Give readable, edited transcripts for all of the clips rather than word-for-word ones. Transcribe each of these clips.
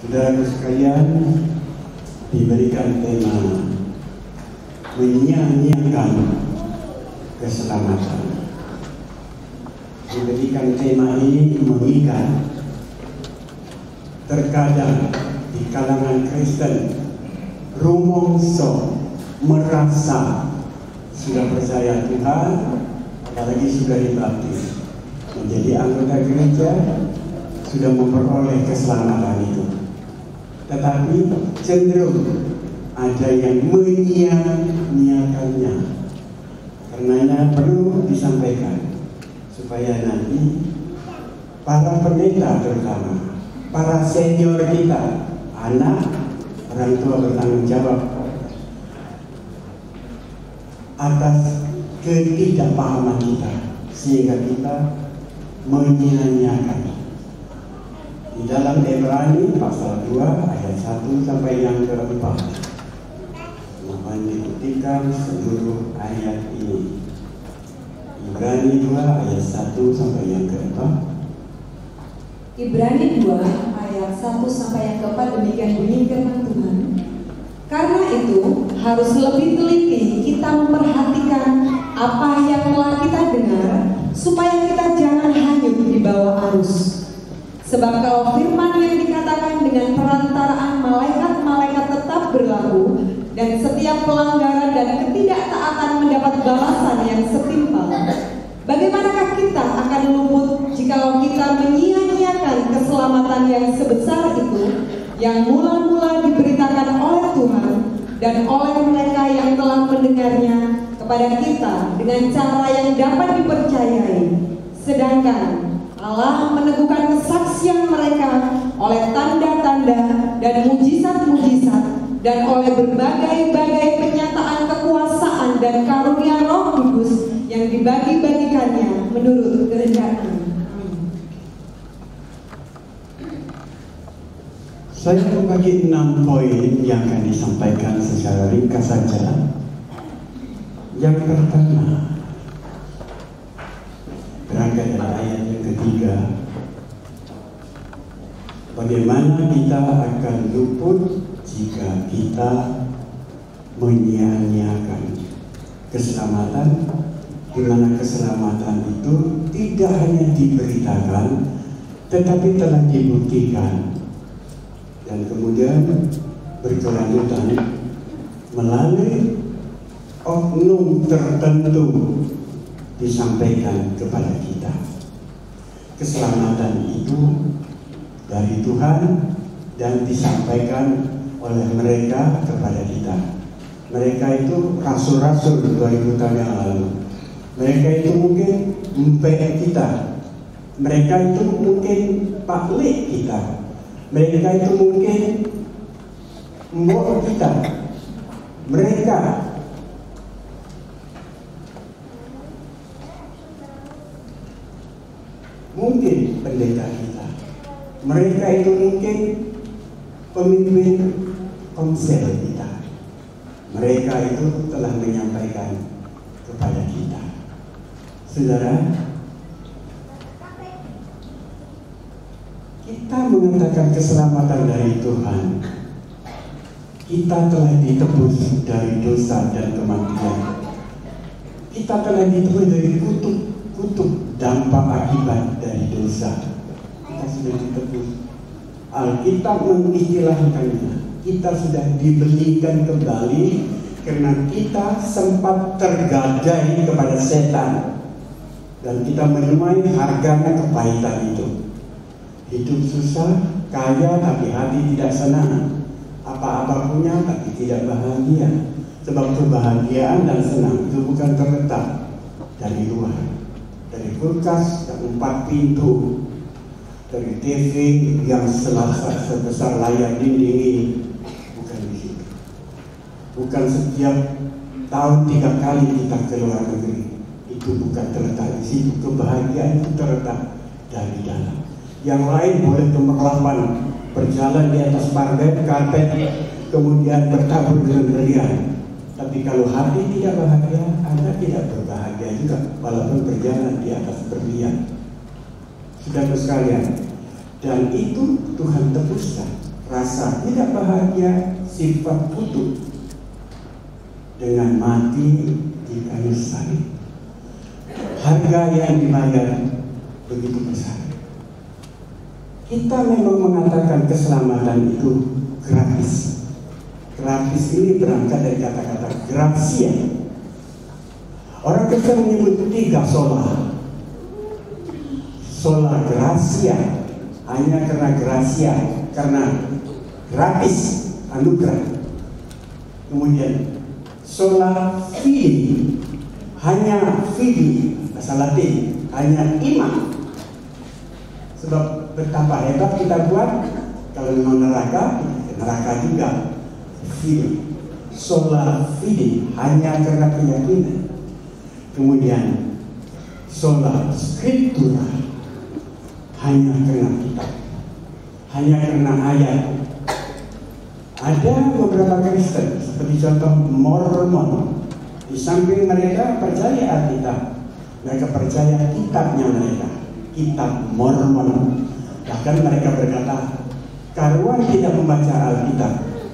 Saudara sekalian, diberikan tema menyia-nyiakan keselamatan. Diberikan tema ini mengingat terkadang di kalangan Kristen rumongso merasa sudah percaya Tuhan, apalagi sudah dibaptis, menjadi anggota gereja, sudah memperoleh keselamatan itu. Tetapi cenderung ada yang menyia-nyiakannya. Karenanya perlu disampaikan supaya nanti para pendeta terutama, para senior kita, anak, orang tua bertanggung jawab atas ketidakpahaman kita, sehingga kita menyia-nyiakan. Di dalam Ibrani pasal 2 ayat 1 sampai yang ke-4, mohon dibuktikan seluruh ayat ini. Ibrani 2 ayat 1 sampai yang ke-4. Ibrani 2 ayat 1 sampai yang ke-4, demikian bunyi firman Tuhan. Karena itu harus lebih teliti kita memperhatikan apa yang telah kita dengar, supaya kita jangan hanyut di bawah arus. Sebab kalau firman yang dikatakan dengan perantaraan malaikat-malaikat tetap berlaku, dan setiap pelanggaran dan ketidaktaatan mendapat balasan yang setimpal, bagaimanakah kita akan luput jikalau kita menyia-nyiakan keselamatan yang sebesar itu, yang mula-mula diberitakan oleh Tuhan dan oleh mereka yang telah mendengarnya kepada kita dengan cara yang dapat dipercayai, sedangkan Allah meneguhkan kesaksian mereka oleh tanda-tanda dan mujizat-mujizat dan oleh berbagai-bagai penyataan kekuasaan dan karunia Roh Kudus yang dibagi-bagikannya menurut kehendaknya. Saya membagi 6 poin yang akan disampaikan secara ringkas saja. Yang pertama, berangkat dari ayat yang ketiga, bagaimana kita akan luput jika kita menyia-nyiakan keselamatan, di mana keselamatan itu tidak hanya diberitakan, tetapi telah dibuktikan dan kemudian berkelanjutan melalui oknum tertentu disampaikan kepada kita. Keselamatan itu dari Tuhan dan disampaikan oleh mereka kepada kita. Mereka itu rasul-rasul 2000 tahun yang lalu. Mereka itu mungkin MPE kita. Mereka itu mungkin Pak Lek kita. Mereka itu mungkin mbok kita. Mereka mungkin pendeta kita. Mereka itu mungkin pemimpin komsel kita. Mereka itu telah menyampaikan kepada kita. Saudara, kita mengatakan keselamatan dari Tuhan. Kita telah ditebus dari dosa dan kematian. Kita telah ditebus dari kutuk dampak akibat dari dosa. Kita sudah ditebus. Alkitab mengistilahkannya, kita sudah dibelikan kembali karena kita sempat tergadai kepada setan dan kita menuai harganya kepahitan itu. Hidup susah, kaya tapi hati tidak senang, apa-apa punya tapi tidak bahagia. Sebab kebahagiaan dan senang itu bukan terletak dari luar, dari kulkas yang 4 pintu, dari TV yang sebesar layar dinding ini, bukan di situ. Bukan setiap tahun 3 kali kita ke luar negeri, itu bukan terletak di situ. Kebahagiaan itu terletak dari dalam. Yang lain boleh kemerlapan, berjalan di atas karpet, kemudian bertabur dengan berlian. Tapi kalau hati tidak bahagia, Anda tidak berbahagia juga, walaupun berjalan di atas berlian. Saudara sekalian, dan itu Tuhan tebuskan. merasa tidak bahagia, sifat kutuk dengan mati di kayu salib. Harga yang dibayar begitu besar. Kita memang mengatakan keselamatan itu gratis. Gratis ini berangkat dari kata-kata gratia. Orang Kristen menyebut 3 sola. Sola gratia, hanya karena gratia, karena gratis, anugerah. Kemudian sola fide, hanya fide, bahasa Latin, hanya iman. Sebab betapa hebat kita buat, kalau memang neraka juga. Fide, sola fide, hanya karena keyakinan. Kemudian sola scriptura, hanya karena kitab, hanya karena ayat. Ada beberapa Kristen seperti contoh Mormon, di samping mereka percaya Alkitab, mereka percaya kitabnya mereka, kitab Mormon. Bahkan mereka berkata, karuan tidak membaca Alkitab,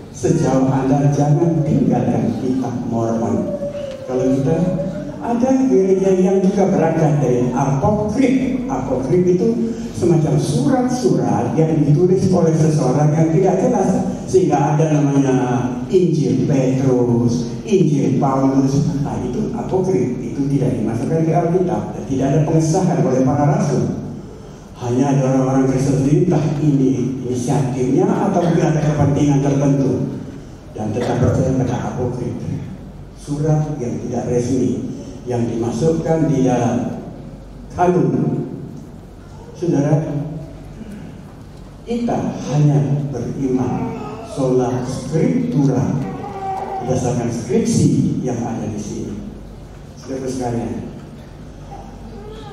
sejauh Anda jangan tinggalkan kitab Mormon. Kalau kita ada gereja yang juga berangkat dari apokrif. Apokrif itu semacam surat-surat yang ditulis oleh seseorang yang tidak jelas, sehingga ada namanya Injil Petrus, Injil Paulus. Nah, itu apokrif, itu tidak dimasukkan ke Alkitab dan tidak ada pengesahan oleh para rasul. Hanya ada orang-orang Kristen sendiri, entah ini inisiatifnya atau mungkin ada kepentingan tertentu, dan tetap percaya pada apokrif, surat yang tidak resmi yang dimasukkan di dalam kanun. Saudara, kita hanya beriman sola scriptura berdasarkan skripsi yang ada di sini. Saudara sekalian,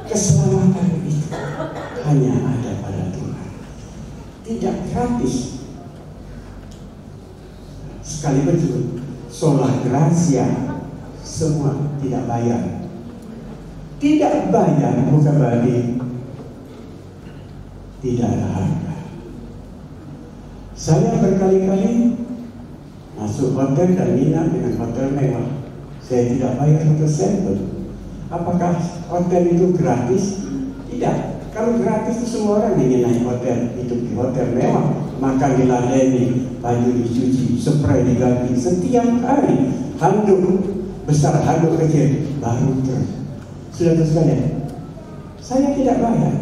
keselamatan itu hanya ada pada Tuhan, tidak gratis. Sekalipun sola gratia, semua tidak bayar. Tidak bayar bukan berarti tidak ada harga. Saya berkali-kali masuk hotel dan nginap dengan hotel mewah. Saya tidak bayar 1 sen pun. Apakah hotel itu gratis? Tidak. Kalau gratis itu semua orang ingin naik hotel, hidup di hotel mewah, makan diladeni, baju dicuci, spray diganti setiap hari, handuk besar, handuk kecil, baru terus. Saudara sekalian, saya tidak bayar,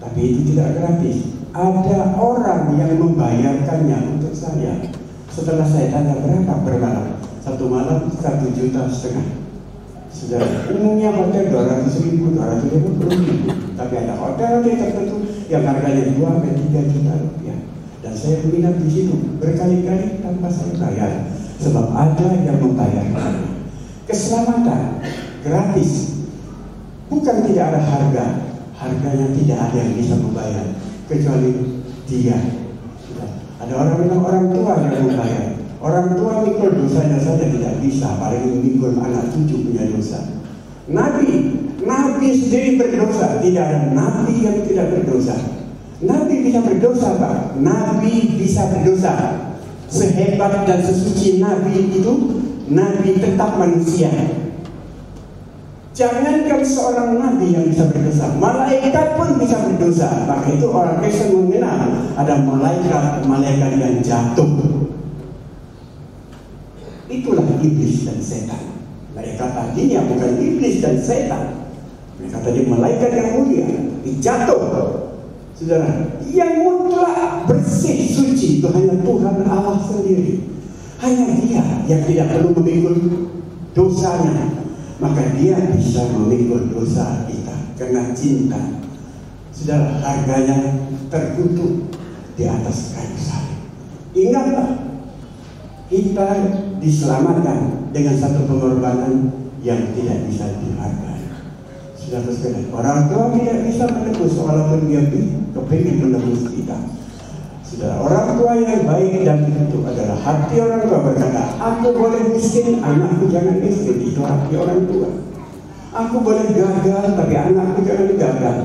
tapi itu tidak gratis. Ada orang yang membayarkannya untuk saya. Setelah saya tanya berapa per malam, 1 malam 1,5 juta. Saudara, umumnya hotel 200.000, 250.000, tapi ada hotel tertentu yang harganya 2-3 juta rupiah. Dan saya menginap di situ berkali-kali tanpa saya bayar, sebab ada yang membayarkannya. Keselamatan gratis, bukan tidak ada harga. Harganya tidak ada yang bisa membayar kecuali Dia. Ada orang bilang orang tua yang membayar. Orang tua mikul dosanya saja tidak bisa, paling mikul anak cucu punya dosa. Nabi sendiri berdosa. Tidak ada nabi yang tidak berdosa. Nabi bisa berdosa, Pak. Nabi bisa berdosa. Sehebat dan sesuci Nabi itu, Nabi tetap manusia. Jangankan seorang nabi yang bisa berdosa, malaikat pun bisa berdosa. Maka itu orang Kristen mengenal ada malaikat yang jatuh. Itulah iblis dan setan. Mereka tadinya bukan iblis dan setan. Mereka tadi malaikat yang mulia, jatuh. Saudara, yang mutlak bersih suci itu hanya Tuhan Allah sendiri. Hanya Dia yang tidak perlu memikul dosanya. Maka Dia bisa memikul dosa kita karena cinta. Saudara, harganya terkutuk di atas kayu salib. Ingatlah, kita diselamatkan dengan satu pengorbanan yang tidak bisa dihargai. Saudara sekalian, orang tua tidak bisa menebus walaupun dia kepingin menebus kita. Saudara, orang tua yang baik dan itu adalah hati orang tua berkata, aku boleh miskin, anakku jangan miskin. Itu hati orang tua. Aku boleh gagal, tapi anakku jangan gagal.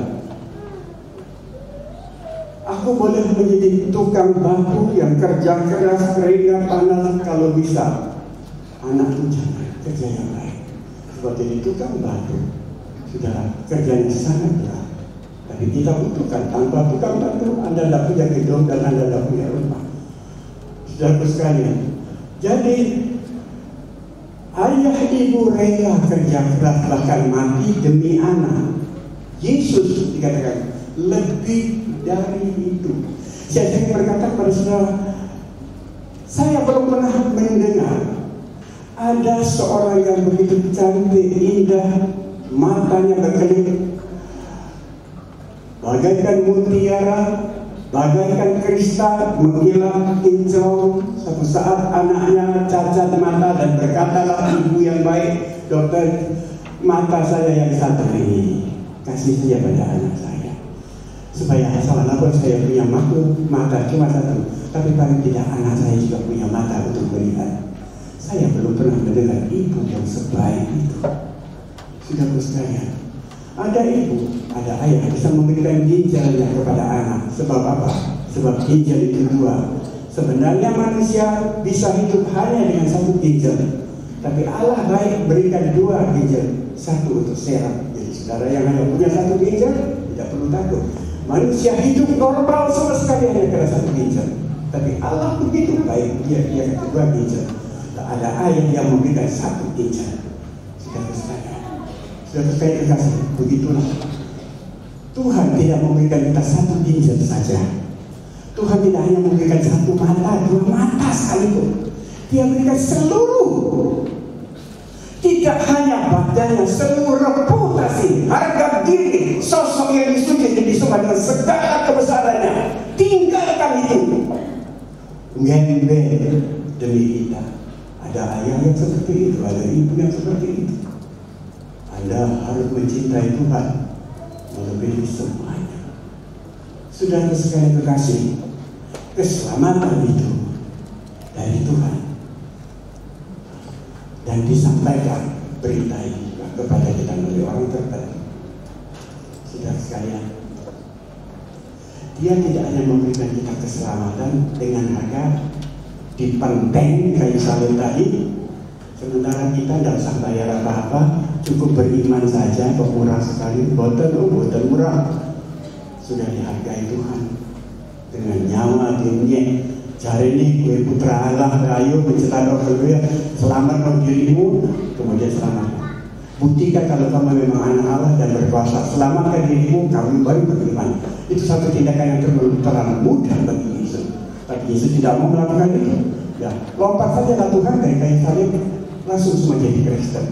Aku boleh menjadi tukang batu yang kerja keras, keringat, panas kalau bisa. Anakku jangan kerja yang lain. Sebab jadi tukang batu, sudah kerjanya sangat berat. Tapi kita butuhkan, tanpa tukang batu Anda tidak punya gedung dan Anda tidak punya rumah. Saudaraku sekalian, jadi ayah ibu rela kerja keras bahkan mati demi anak. Yesus dikatakan lebih dari itu. Saya ingin berkata kepada saudara, saya belum pernah mendengar ada seorang yang begitu cantik, indah, matanya berkelip, bagaikan mutiara, bagaikan kristal, mengkilat hijau. Suatu saat anaknya cacat mata dan berkatalah ibu yang baik, dokter, mata saya yang satu ini, kasih saja pada anak saya, supaya walaupun saya punya mata cuma satu, tapi paling tidak anak saya juga punya mata untuk melihat. Saya belum pernah mendengar ibu yang sebaik itu. Saudaraku sekalian, ada ibu, ada ayah bisa memberikan ginjalnya kepada anak. Sebab apa? Sebab ginjal itu dua. Sebenarnya manusia bisa hidup hanya dengan satu ginjal, tapi Allah baik berikan dua ginjal, satu untuk sehat. Jadi saudara yang hanya punya satu ginjal tidak perlu takut. Manusia hidup normal sama sekali hanya karena satu ginjal, tapi Allah begitu baik, dia kasih dua ginjal. Tak ada ayah yang memberikan satu ginjal. Saudara sekalian terkasih, begitulah Tuhan tidak memberikan kita satu ginjal saja. Tuhan tidak hanya memberikan satu mata, dua mata sekalipun. Dia berikan seluruh, tidak hanya badannya, seluruh reputasi, harga diri, sosok yang disuci disembah dengan segala kebesarannya. Tinggalkan itu, ngembel demi kita. Ada ayah yang seperti itu, ada ibu yang seperti itu. Anda harus mencintai Tuhan melebihi semuanya. Sudah sekali kekasih, keselamatan itu dari Tuhan, dan disampaikan berita ini kepada kita melalui orang tertentu. Sudah sekalian, Dia tidak hanya memberikan kita keselamatan dengan harga dipenteng kayu salib tadi, sementara kita tidak usah bayar apa-apa, cukup beriman saja, kok murah sekali, boten murah, sudah dihargai Tuhan dengan nyawa dunia. Cari ini gue putra Allah, ayo mencetak haleluya, selamat dirimu, kemudian selamat. Buktikan kalau kamu memang anak Allah dan berkuasa, selamatkan dirimu, kamu baru beriman. Itu satu tindakan yang terlalu mudah bagi Yesus. Tapi Yesus tidak mau melakukan itu. Ya, lompat saja Tuhan dari kayu salib, langsung semua jadi Kristen.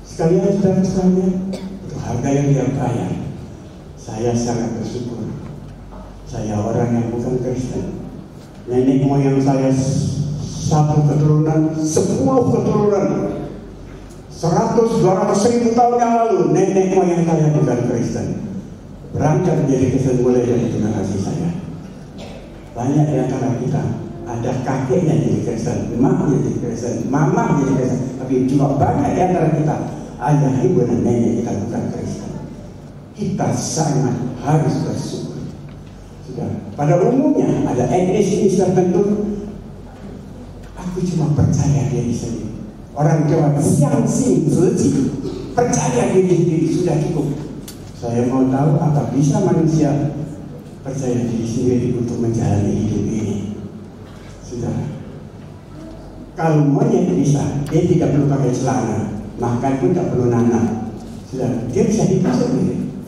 Sekalian saudara sekalian, itu harga yang dia bayar. Saya sangat bersyukur. Saya orang yang bukan Kristen. Nenek moyang saya satu keturunan, semua keturunan 100, 200, 1000 tahun yang lalu nenek moyang saya bukan Kristen. Berangkat menjadi Kristen mulai dari generasi saya. Banyak di antara kita ada kakeknya jadi Kristen, emaknya jadi Kristen, mama jadi Kristen, tapi juga banyak di antara kita ayah, ibu, dan nenek kita bukan Kristen. Kita sangat harus bersyukur. Sudah, pada umumnya ada etnis tertentu, aku cuma percaya diri sendiri. Orang Jawa xiangxin ziji, percaya diri sendiri sudah cukup. Saya mau tahu apa bisa manusia percaya diri sendiri untuk menjalani hidup ini. Sudah, kalau monyet bisa, dia tidak perlu pakai celana, makan pun tak perlu nanam. Sudah, dia bisa hidup sendiri.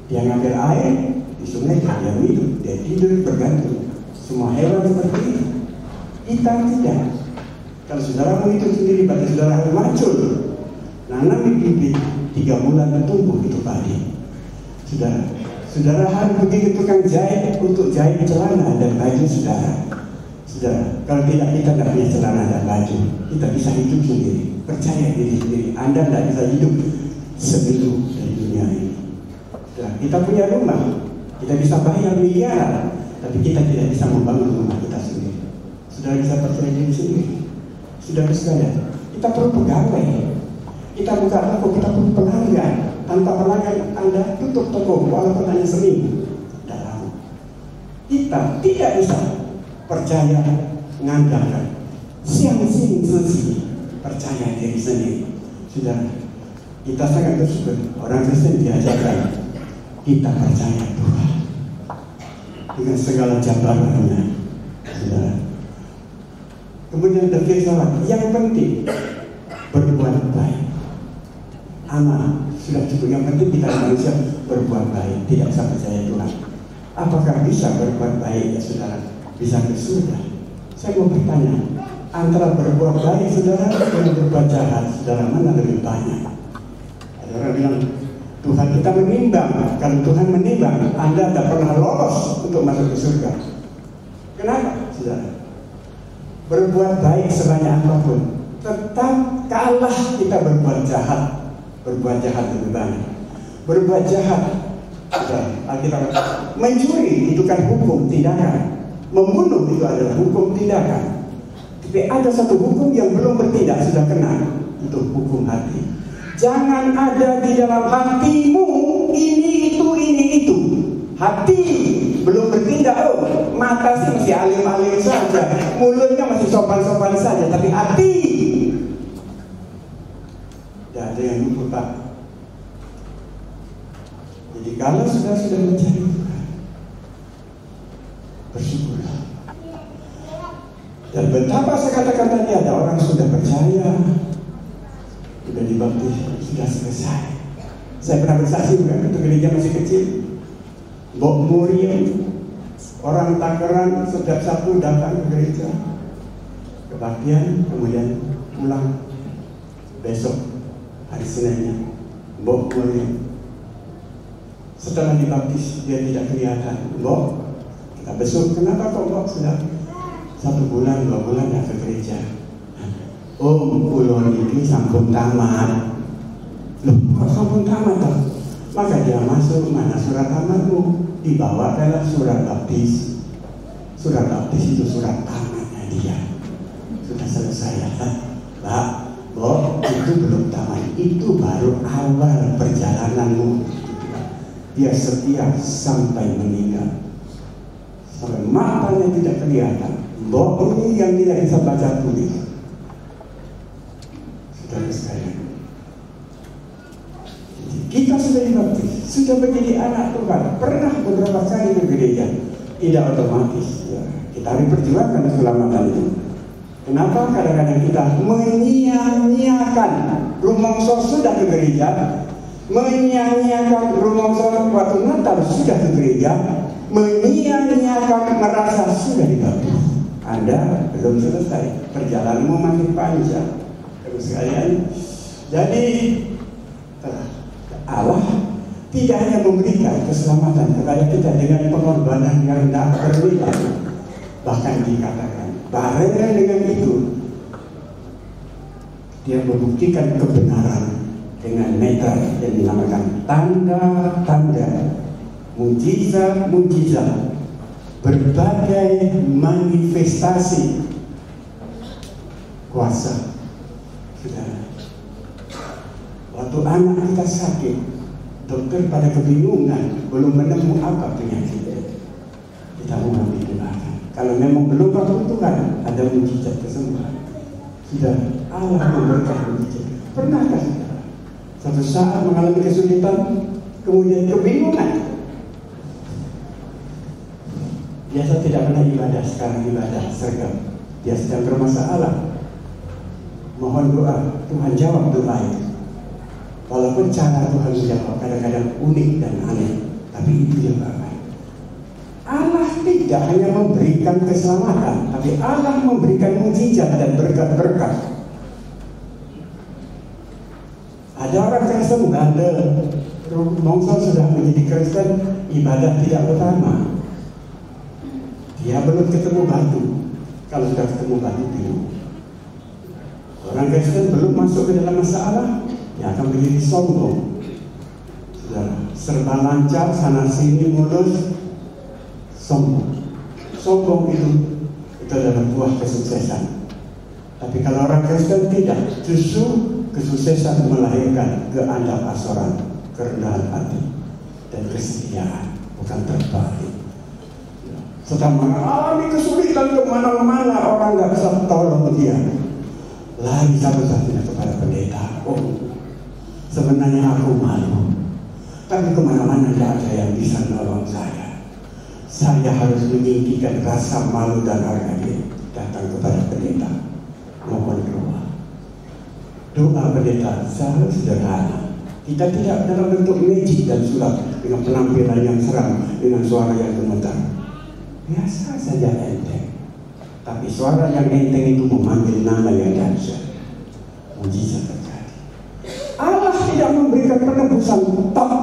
Dia ngambil air di sungai, dia minum, dia tidur bergantung. Semua hewan seperti itu. Kita tidak. Kalau saudara mau hidup sendiri, berarti saudara harus macul, nanam di bibit, 3 bulan tumbuh itu padi. Saudara harus pergi ke tukang jahit untuk jahit celana dan baju saudara. Kalau tidak, kita tidak punya celana dan baju, kita bisa hidup sendiri. Percaya diri sendiri. Anda tidak bisa hidup seminggu dari dunia ini. Kita punya rumah, kita bisa bayar miliaran, tapi kita tidak bisa membangun rumah kita sendiri. Saudara bisa percaya diri sendiri. Saudara sekalian, kita perlu pegawai. Kita buka toko, kita perlu pelanggan. Tanpa pelanggan Anda tutup toko walaupun hanya seminggu. Tidak lama. Kita tidak bisa percaya mengandalkan siang sing sesi percaya diri sendiri. Sudah, kita sangat bersyukur orang Kristen diajarkan kita percaya Tuhan dengan segala jabarannya. Sudah. Kemudian terkisah yang penting berbuat baik. Amal sudah cukup. Yang penting kita manusia berbuat baik, tidak usah percaya Tuhan. Apakah bisa berbuat baik ya saudara? Bisa ke surga? Saya mau bertanya, antara berbuat baik saudara dengan berbuat jahat, saudara mana lebih banyak? Ada orang bilang, Tuhan kita menimbang. Kalau Tuhan menimbang, Anda tidak pernah lolos untuk masuk ke surga. Kenapa saudara? Berbuat baik sebanyak apapun, tetap kalah kita berbuat jahat. Berbuat jahat lebih banyak. Berbuat jahat, Alkitab mencuri itu kan hukum tindakan, membunuh itu adalah hukum tindakan. Tapi ada satu hukum yang belum bertindak sudah kena, itu hukum hati. Jangan ada di dalam hatimu ini itu. Hati belum bertindak, mata sih masih alim-alim saja, mulutnya masih sopan-sopan saja, tapi hati tidak ada yang luput, Pak. Jadi kalau sudah mencari Tuhan, bersyukurlah. Dan betapa saya katakan tadi, ada orang sudah percaya, sudah dibaptis, sudah selesai. Saya pernah bersaksi bukan, waktu gereja masih kecil, Mbok Muriam, orang Tangerang, setiap Sabtu datang ke gereja, kebaktian, kemudian pulang. Besok hari Seninnya, Mbok Muriam. Setelah dibaptis dia tidak kelihatan. Mbok, kita besok, kenapa kok Mbok sudah 1 bulan, 2 bulan ya ke gereja? Ulon ini sampun tamat. Loh, kok sampun tamat toh? Maka dia masuk, mana surat tamatmu? Dibawa dalam surat baptis. Surat baptis itu surat tamatnya dia. Sudah selesai ya, Pak. Mbok, itu belum tamat. Itu baru awal perjalananmu. Dia setia sampai meninggal, sampai matanya tidak kelihatan. Mbok ini yang tidak bisa baca tulis. Saudara sekalian, kita sudah dibaptis, sudah menjadi anak Tuhan, pernah beberapa kali ke gereja, tidak otomatis. Ya, kita harus perjuangkan keselamatan itu. Kenapa kadang-kadang kita menyia-nyiakan rumongso sudah ke gereja, menyia-nyiakan rumongso waktu Natal sudah ke gereja, menyia-nyiakan merasa sudah dibaptis. Anda belum selesai, perjalananmu masih panjang. Terus sekalian, jadi Allah tidak hanya memberikan keselamatan kepada kita dengan pengorbanan yang tidak ternilai, bahkan dikatakan barengan dengan itu dia membuktikan kebenaran dengan metode yang dinamakan tanda-tanda, mujizat-mujizat, berbagai manifestasi kuasa. Saudara, waktu anak kita sakit, dokter pada kebingungan, belum menemu apa penyakitnya. Kita mengambil tindakan. Kalau memang belum waktu Tuhan, ada mujizat kesembuhan. Sudah Allah memberikan mujizat. Pernahkah saudara suatu saat mengalami kesulitan, kemudian kebingungan? Biasa tidak pernah ibadah, sekarang ibadah sergap. Dia sedang bermasalah, mohon doa, Tuhan jawab doa itu. Walaupun cara Tuhan menjawab kadang-kadang unik dan aneh, tapi itu yang baik. Allah tidak hanya memberikan keselamatan, tapi Allah memberikan mujizat dan berkat-berkat. Ada orang Kristen bandel, mongso sudah menjadi Kristen, ibadah tidak utama. Dia belum ketemu batu. Kalau sudah ketemu batu, bingung. Orang Kristen belum masuk ke dalam masalah, dia akan menjadi sombong. Sudah serba lancar, sana sini mulus, sombong. Sombong itu adalah buah kesuksesan. Tapi kalau orang Kristen tidak, justru kesuksesan melahirkan keandal-asoran, kerendahan hati, dan kesetiaan, bukan terbalik. sedang mengalami kesulitan kemana-mana, orang nggak bisa tolong dia, lari satu-satunya kepada pendeta. Oh, sebenarnya aku malu, tapi kemana-mana tidak ada yang bisa nolong saya. Saya harus meninggikan rasa malu dan harga diri, datang kepada pendeta, mohon doa. Doa pendeta sangat sederhana. Kita tidak dalam bentuk magic dan sulap dengan penampilan yang seram, dengan suara yang gemetar. Biasa saja enteng. Tapi suara yang enteng itu memanggil nama yang dahsyat. Mujizat terjadi. Allah tidak memberikan penebusan tok,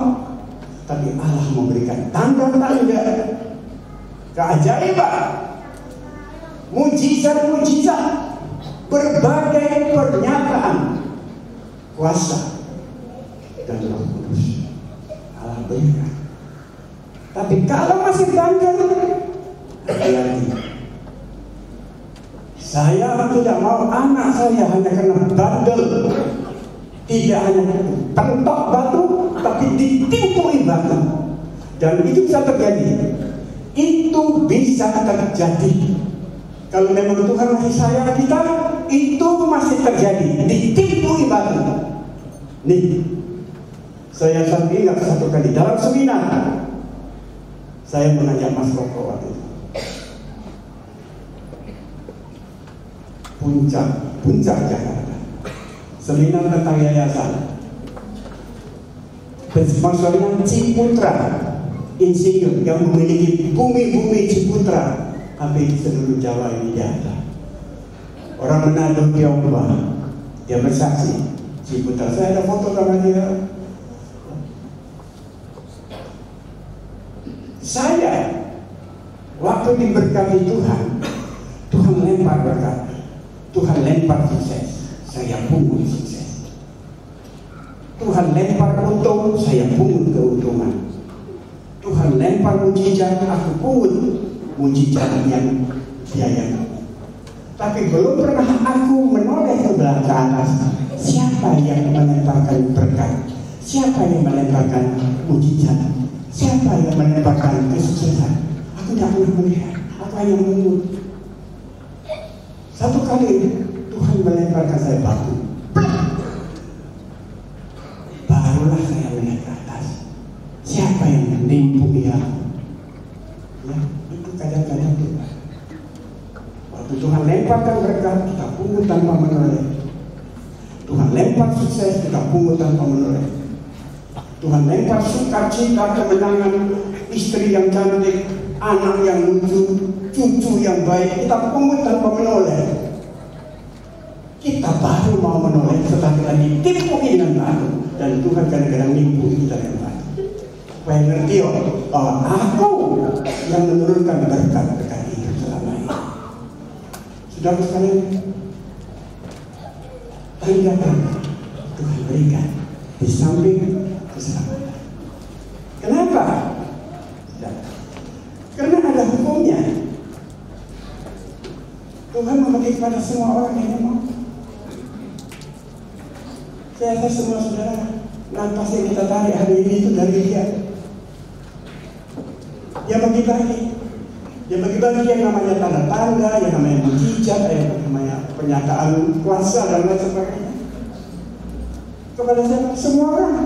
tapi Allah memberikan tanda-tanda, keajaiban, mujizat-mujizat, berbagai pernyataan kuasa dan Roh Kudus. Allah berikan. Tapi kalau masih bandel, hati-hati. Saya tidak mau anak saya hanya karena bandel, tidak hanya pentok batu, tapi ditimpui batu. Dan itu bisa terjadi. Itu bisa terjadi. Kalau memang Tuhan masih sayang kita, itu masih terjadi. Ditimpui batu. Nih, saya sampai ingat satu kali dalam seminar, saya mengajak Mas Koko waktu itu. Puncak Jakarta, seminar tentang yayasan. Sponsornya Ciputra, insinyur yang memiliki bumi-bumi Ciputra, hampir di seluruh Jawa ini ada. Orang Manado, Tiongkok, dia bersaksi Ciputra. Saya ada foto sama dia. Saya waktu diberkati Tuhan, Tuhan lempar berkat. Tuhan lempar sukses, saya pungut sukses. Tuhan lempar untung, saya pungut keuntungan. Tuhan lempar mujizat, aku pungut mujizat yang biaya. Tapi belum pernah aku menoleh ke belakang atas. Siapa yang melemparkan berkat? Siapa yang melemparkan mujizat? Siapa yang melemparkan kesuksesan? Aku tidak pernah melihat. Aku hanya menunggu. Satu kali Tuhan melemparkan saya batu, barulah saya melihat ke atas. Siapa yang menipu dia? Ya, itu kadang-kadang Tuhan. Waktu Tuhan lemparkan berkat, kita pungut tanpa menoleh. Tuhan lempar sukses, kita pungut tanpa menoleh. Tuhan lempar sukacita, kemenangan, istri yang cantik, anak yang lucu, cucu yang baik, kita pungut tanpa menoleh. Kita baru mau menoleh setelah kita ditipu dengan batu, dan Tuhan kadang-kadang nipu kita dengan batu. Supaya ngerti bahwa aku yang menurunkan berkat-berkat itu selama ini. Saudara sekalian, tanda-tanda Tuhan berikan di samping keselamatan. Kenapa? Karena ada hukumnya. Tuhan memberi kepada semua orang yang mau. Saya rasa semua saudara, nafas yang kita tarik hari ini itu dari Dia. Dia bagi-bagi. Dia bagi-bagi yang namanya tanda-tanda, yang namanya mujizat, yang namanya pernyataan kuasa dan lain sebagainya. Kepada siapa? Semua orang.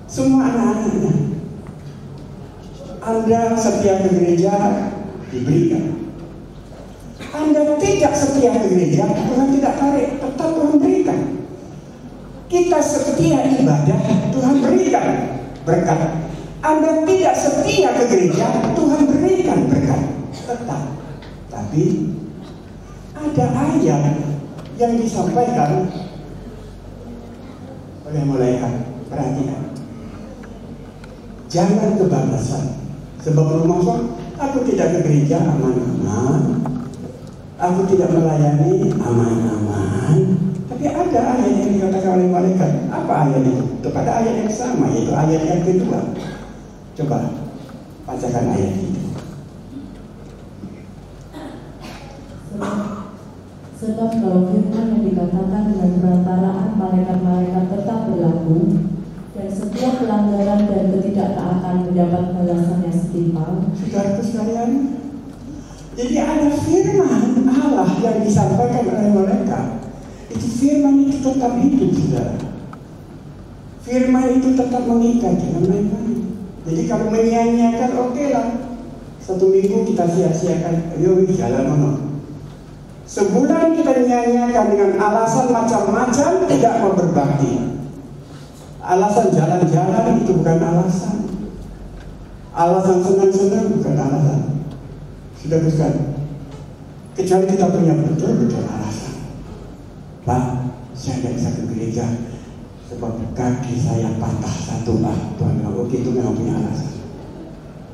Semua anak-anaknya. Anda setia ke gereja, diberikan. Anda tidak setia ke gereja, Tuhan tidak tarik, tetap Tuhan berikan. Kita setia ibadah, Tuhan berikan berkat. Anda tidak setia ke gereja, Tuhan berikan berkat, tetap. Tapi ada ayat yang disampaikan oleh malaikat, perhatikan. Jangan kebablasan. Sebab rumah aku tidak ke gereja aman-aman, aku tidak melayani aman-aman. Tapi ada ayat yang dikatakan oleh malaikat. Apa ayat itu? Kepada ayat yang sama, yaitu ayat yang kedua. Coba bacakan ayat itu. Sebab kalau firman yang dikatakan dengan perantaraan malaikat-malaikat tetap berlaku, dan dan setiap pelanggaran dan ketidaktaatan mendapat balasan yang setimpal. Saudara sekalian, jadi ada firman Allah yang disampaikan oleh mereka. Itu firman itu tetap hidup, saudara. Firman itu tetap mengikat, jangan main-main. Jadi kalau menyia-nyiakan, oke lah. 1 minggu kita sia-siakan, ayo jalan mana. Sebulan kita nyanyiakan dengan alasan macam-macam, tidak mau berbakti. Alasan jalan-jalan itu bukan alasan. Alasan senang-senang bukan alasan. Sudah bukan. Kecuali kita punya betul-betul alasan. Pak, saya tidak bisa ke gereja sebab kaki saya patah 1, Pak. Tuhan bilang, oke, itu memang punya alasan.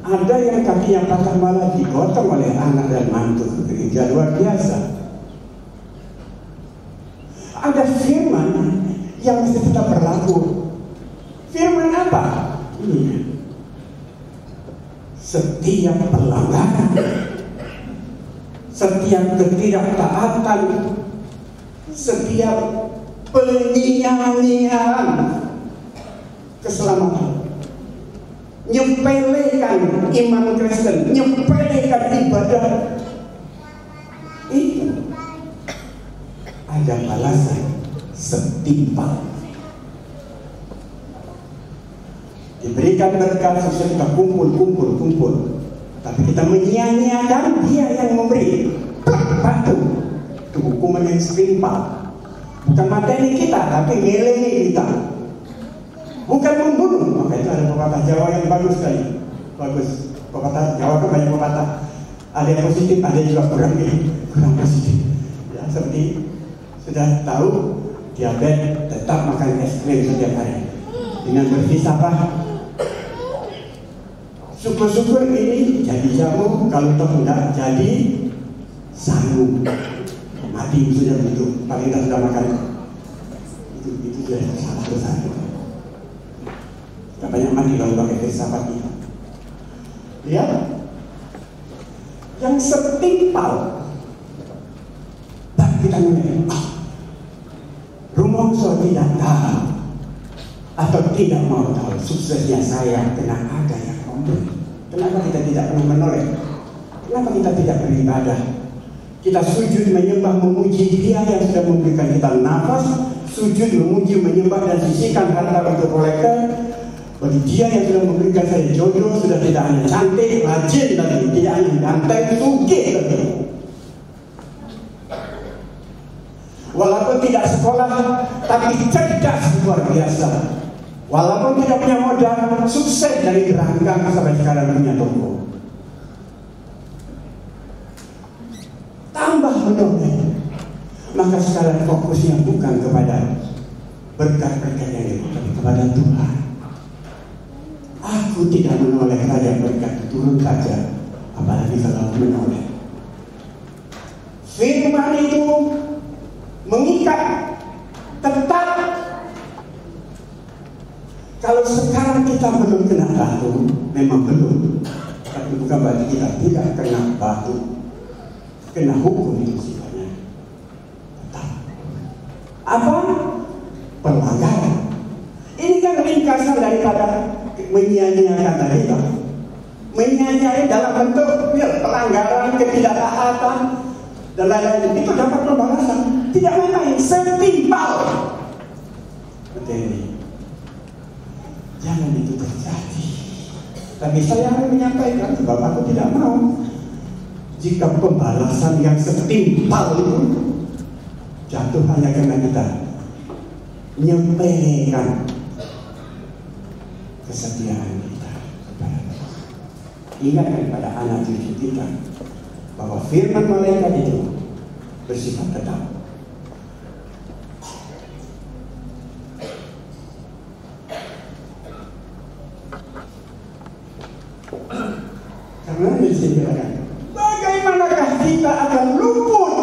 Ada yang kaki yang patah malah digotong oleh anak dan mantu ke gereja, luar biasa. Ada firman yang mesti tetap berlaku. Firman apa? Ini. Setiap pelanggaran, setiap ketidaktaatan, setiap penyia-nyiaan keselamatan, nyepelekan iman Kristen, nyepelekan ibadah, itu ada balasan setimpal. Diberikan berkat sesuai kita kumpul, tapi kita menyia-nyiakan, dia yang memberi. Batu itu hukuman yang setimpal. Bukan materi kita, tapi ngelengi kita. Bukan membunuh. Maka itu ada pepatah Jawa yang bagus sekali. Bagus. Pepatah Jawa kan banyak pepatah. Ada yang positif, ada yang juga kurang positif. Ya, seperti sudah tahu, diabetes tetap makan es krim setiap hari. Dengan berfilsafat, syukur-syukur ini jadi jamu, kalau toh enggak jadi sangu. Mati sudah begitu, paling tidak sudah makan. Itu sudah salah besar. Kita banyak mati kalau pakai filsafat kita. Lihat, yang setimpal. Tak kita mengenai. Rumongso tidak tahu atau tidak mau tahu suksesnya saya kena ada yang memberi. Kenapa kita tidak pernah menoleh? Kenapa kita tidak beribadah? Kita sujud menyembah memuji Dia yang sudah memberikan kita nafas, sujud memuji menyembah dan sisihkan harta untuk kolektor. Bagi Dia yang sudah memberikan saya jodoh, sudah tidak hanya cantik, rajin lagi, tidak hanya ganteng, sugih lagi. Walaupun tidak sekolah, tapi cerdas luar biasa. Walaupun tidak punya modal, sukses dari geranggang sampai sekarang punya toko. Tambah menoleh. Maka sekarang fokusnya bukan kepada berkat-berkat yang itu, tapi kepada Tuhan. Aku tidak menoleh saja berkat turun saja, apalagi kalau menoleh. Firman itu mengikat, tetap. Kalau sekarang kita belum kena batu, memang belum, tapi bukan berarti kita tidak kena batu, kena hukum itu sifatnya. Tetap. Apa? Pelanggaran. Ini kan ringkasan daripada menyia-nyiakan tadi itu. Menyia-nyiakan dalam bentuk pelanggaran, ketidaktaatan dan lain-lain, itu dapat pembalasan. Tidak main-main, setimpal. Betul. Jangan itu terjadi. Tapi saya mau menyampaikan sebab aku tidak mau jika pembalasan yang setimpal itu jatuh hanya karena kita nyepelekan kesetiaan kita kepada Tuhan. Ingatkan pada anak cucu kita bahwa firman malaikat itu bersifat tetap. Karena disediakan. Bagaimanakah kita akan luput?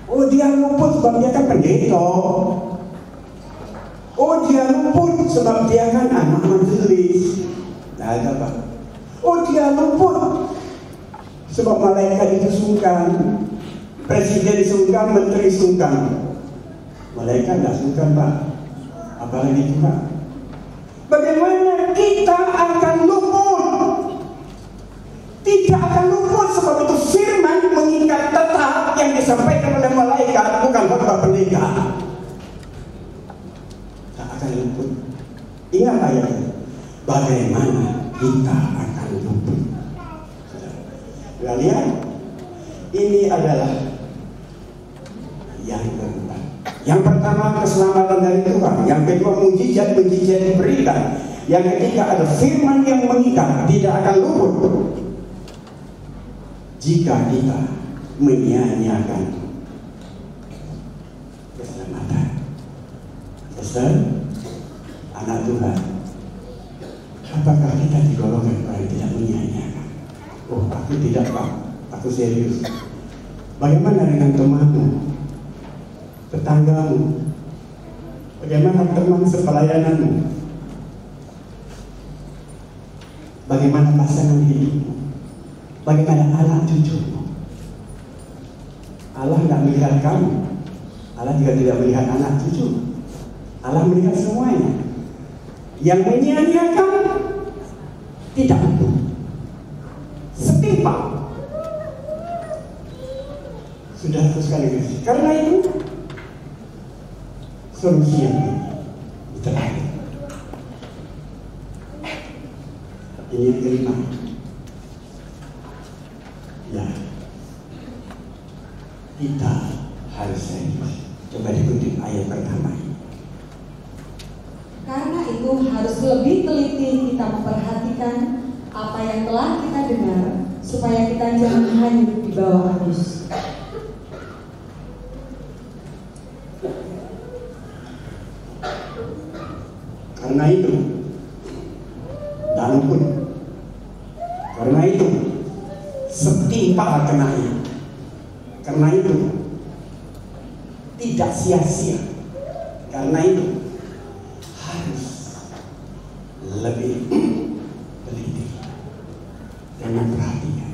Oh, dia luput sebab dia kan pendeta. Oh, dia luput sebab dia kan anak majelis. Tidak ada apa. Oh, dia luput sebab malaikat itu sungkan, presiden sungkan, menteri sungkan. Malaikat tidak sungkan, Pak. apalagi Tuhan. Bagaimana kita akan luput? Tidak akan luput, sebab itu firman mengikat tetap yang disampaikan oleh malaikat, bukan khotbah pendeta. Tak akan luput. Ingat ayatnya. Bagaimana kita akan luput? Lihat, ini adalah yang keempat. Yang pertama, keselamatan dari Tuhan. Yang kedua, mujizat-mujizat diberikan. Yang ketiga, ada firman yang mengikat, tidak akan luput jika kita menyia-nyiakan keselamatan. Saudara, anak Tuhan, apakah kita digolongkan orang yang tidak menyia-nyiakan? Oh, aku tidak, Pak. Aku serius. Bagaimana dengan temanmu, tetanggamu? Bagaimana teman sepelayananmu? Bagaimana pasangan hidupmu? Bagaimana anak cucumu? Allah tidak melihat kamu. Allah juga tidak melihat anak cucu. Allah melihat semuanya. Yang menyia-nyiakan tidak utuh, setimpal. Sudah sekali guys. Karena itu solusi yang terakhir. Ini yang kelima. Ya, kita harus serius. Coba dikutip ayat pertama. Karena itu harus lebih teliti kita memperhatikan apa yang telah kita dengar, supaya kita jangan hanyut di bawah arus. Karena itu, dan pun, karena itu, setimpal kenanya. Karena itu, tidak sia-sia. Karena itu, harus lebih teliti dan memperhatikan.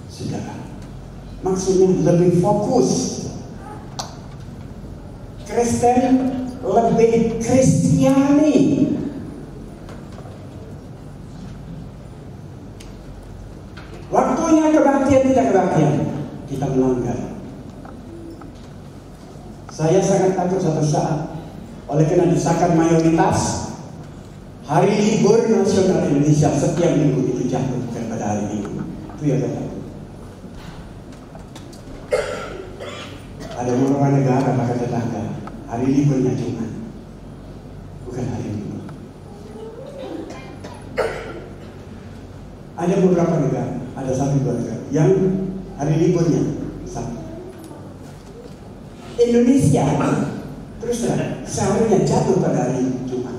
Saudara, maksudnya lebih fokus. Kristen lebih Kristiani. Waktunya kebaktian tidak kebaktian, kita melanggar. Saya sangat takut suatu saat, oleh karena desakan mayoritas, hari libur nasional Indonesia setiap minggu itu jatuh pada hari Minggu. Itu yang saya takut. Ada beberapa negara bahkan tetangga, hari liburnya Jumat, bukan hari Minggu. Ada beberapa negara, ada satu dua negara yang hari liburnya Sabtu. Indonesia terus terang seharusnya jatuh pada hari Jumat.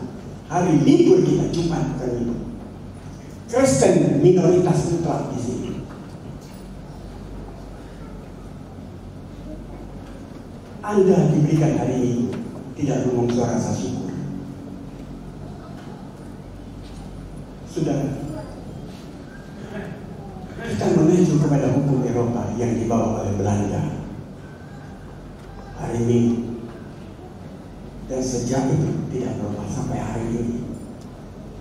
Hari libur kita Jumat, bukan Minggu. Kristen minoritas mutlak di sini. Anda diberikan hari Minggu, tidak ngomong suara rasa syukur. Sudah, kita menuju kepada hukum Eropa yang dibawa oleh Belanda. Hari Minggu. Dan sejak itu tidak berubah sampai hari ini.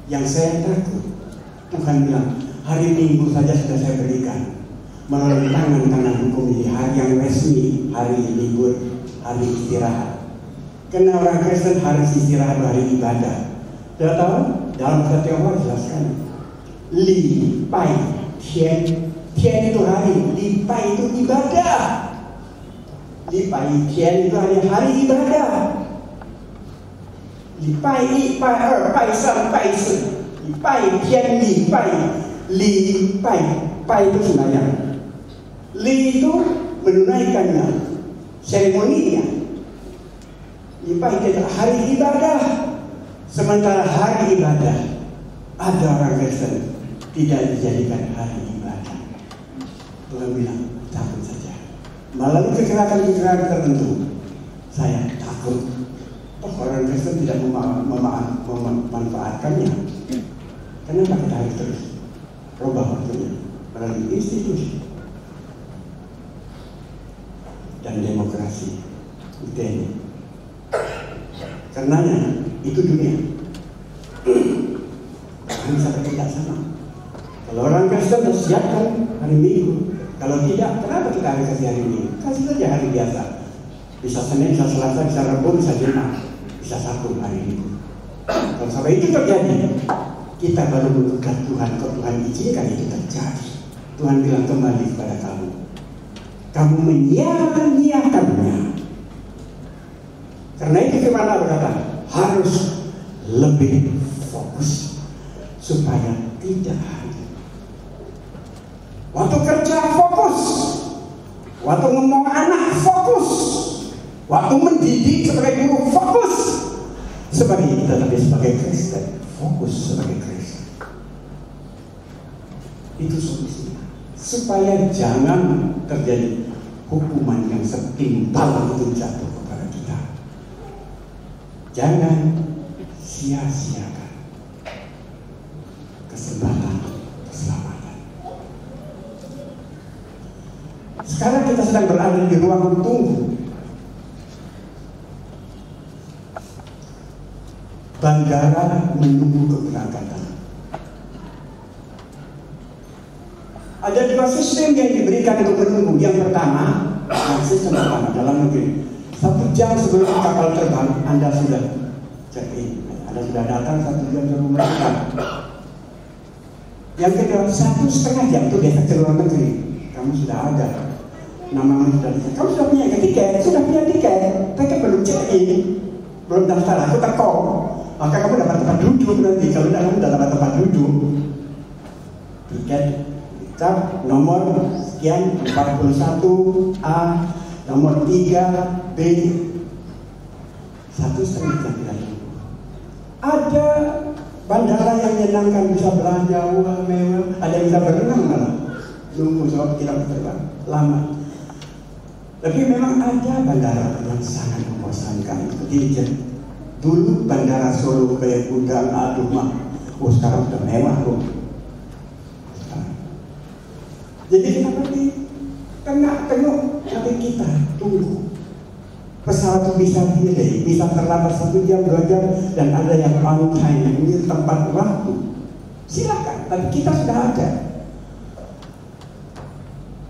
Yang saya takut, Tuhan bilang, hari Minggu saja sudah saya berikan melalui tangan hukum ini, hari yang resmi, hari libur, hari istirahat. Karena orang Kristen harus istirahat hari ibadah. Sudah tahu? Dalam bahasa Tionghoa jelaskan. Li Pai Tian. Tian itu hari, Li Pai itu ibadah. Li Pai Tian itu hari ibadah. Li Pai Pai San Pai Sen. Li Pai Tian Li Pai. Li Pai. Pai itu sembahyang. Li itu menunaikannya, seremoninya. Li Pai itu hari ibadah. Sementara hari ibadah ada orang Kristen tidak dijadikan hari ibadah. Tuhan bilang, takut saja. Melalui kekerasan tertentu, saya takut orang Kristen tidak memanfaatkannya. Kenapa kita harus terus rubah waktunya melalui institusi dan demokrasi ini? Karenanya itu dunia. Kami sangat tidak sama. Kalau orang Kristen harus siapkan hari Minggu. Kalau tidak, kenapa kita harus kasih hari Minggu? Kasih saja hari biasa. Bisa Senin, bisa Selasa, bisa Rabu, bisa Jumat, bisa Sabtu hari Minggu. Kalau sampai itu terjadi, kita baru mengugat Tuhan. Kalau Tuhan izinkan itu terjadi, Tuhan bilang kembali kepada kamu. Kamu menyia-nyiakannya. Karena itu firman Allah berkata, harus lebih fokus supaya tidak hanya waktu kerja fokus, waktu ngomong anak fokus, waktu mendidik sebagai guru fokus, tetapi sebagai Kristen fokus sebagai Kristen. Itu solusinya supaya jangan terjadi hukuman yang setimpal itu jatuh kepada kita. Jangan sia-siakan kesempatan keselamatan. Sekarang kita sedang berada di ruang tunggu. Bandara menunggu keberangkatan. Ada dua sistem yang diberikan untuk menunggu. Yang pertama, sistem pertama dalam negeri. 1 jam sebelum kapal terbang, Anda sudah check in. Anda sudah datang 1 jam sebelum berangkat. Yang kedua, 1,5 jam itu biasa ke luar negeri. Kamu sudah ada, nama sudah dicek. Kamu sudah punya tiket, tapi belum check in, belum daftar. Aku teko. Maka kamu dapat tempat duduk nanti. Kalau tidak, kamu tidak dapat tempat duduk. Tiket cap nomor sekian 41 A, nomor 3 B, 1,5 jam lagi. Ada bandara yang menyenangkan, bisa belanja uang mewah, ada yang bisa berenang malah. Nunggu sebab kita terbang lama. Tapi memang ada bandara yang sangat membosankan. Seperti dulu bandara Solo kayak gudang, aduh mah. Sekarang sudah mewah kok. Jadi kita pergi tengah-tengah, tapi kita tunggu. Pesawat itu bisa delay, bisa terlambat 1 jam, 2 jam, dan ada yang on time, ini tempat waktu. Silakan, tapi kita sudah ada.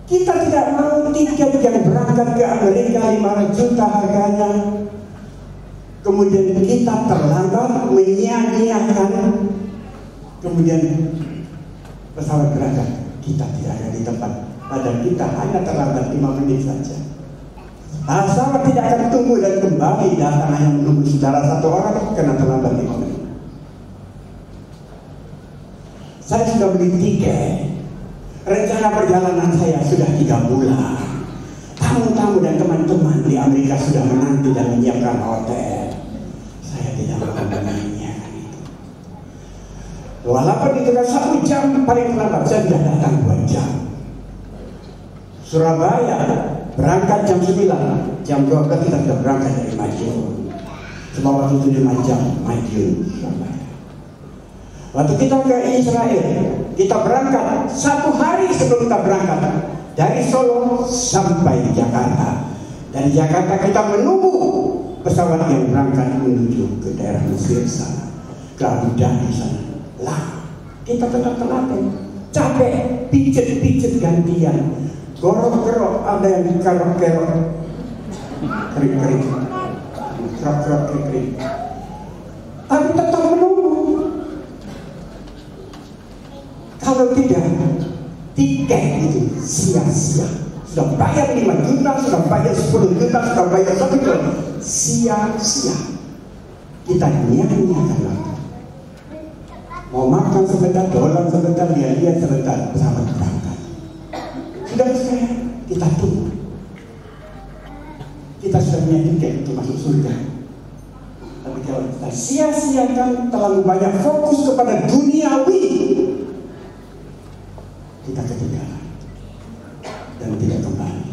Kita tidak mau tiket yang berangkat ke Amerika 500 juta harganya. Kemudian kita terlambat, menyia-nyiakan. Kemudian pesawat berangkat. Kita tidak ada di tempat, padahal kita hanya terlambat 5 menit saja. Pesawat tidak akan tunggu dan kembali datang hanya menunggu saudara 1 orang karena terlambat 5 menit. Saya sudah beli tiket. Rencana perjalanan saya sudah 3 bulan. Tamu-tamu dan teman-teman di Amerika sudah menanti dan menyiapkan hotel. Saya tidak mau menanyakan itu. Walaupun itu kan 1 jam paling lambat, saya sudah datang 2 jam. Surabaya berangkat jam 9, jam 12 kita sudah berangkat dari Madiun. Sebab waktu itu 5 jam Madiun Surabaya. Waktu kita ke Israel, kita berangkat 1 hari sebelum kita berangkat dari Solo sampai Jakarta. Dari Jakarta kita menunggu pesawat yang berangkat menuju ke daerah Mesir sana, ke Abu Dhabi sana. Lah, kita tetap telaten, capek, pijet-pijet gantian, gorok-gerok, ada yang kerok-kerok, kering-kering, kerok-kerok kering-kering. Tapi tetap menunggu. Kalau tidak, tiket itu sia-sia. Sudah bayar 5 juta, sudah bayar 10 juta, sudah bayar 1 juta, sia-sia. Kita nyanyiakan lagi. Mau makan sebentar, dolan sebentar, lihat-lihat sebentar, pesawat berangkat. Sudah selesai, kita tunggu. Kita sudah punya tiket untuk masuk surga. Tapi kalau kita sia-siakan, terlalu banyak fokus kepada duniawi, kita ketinggalan dan tidak kembali.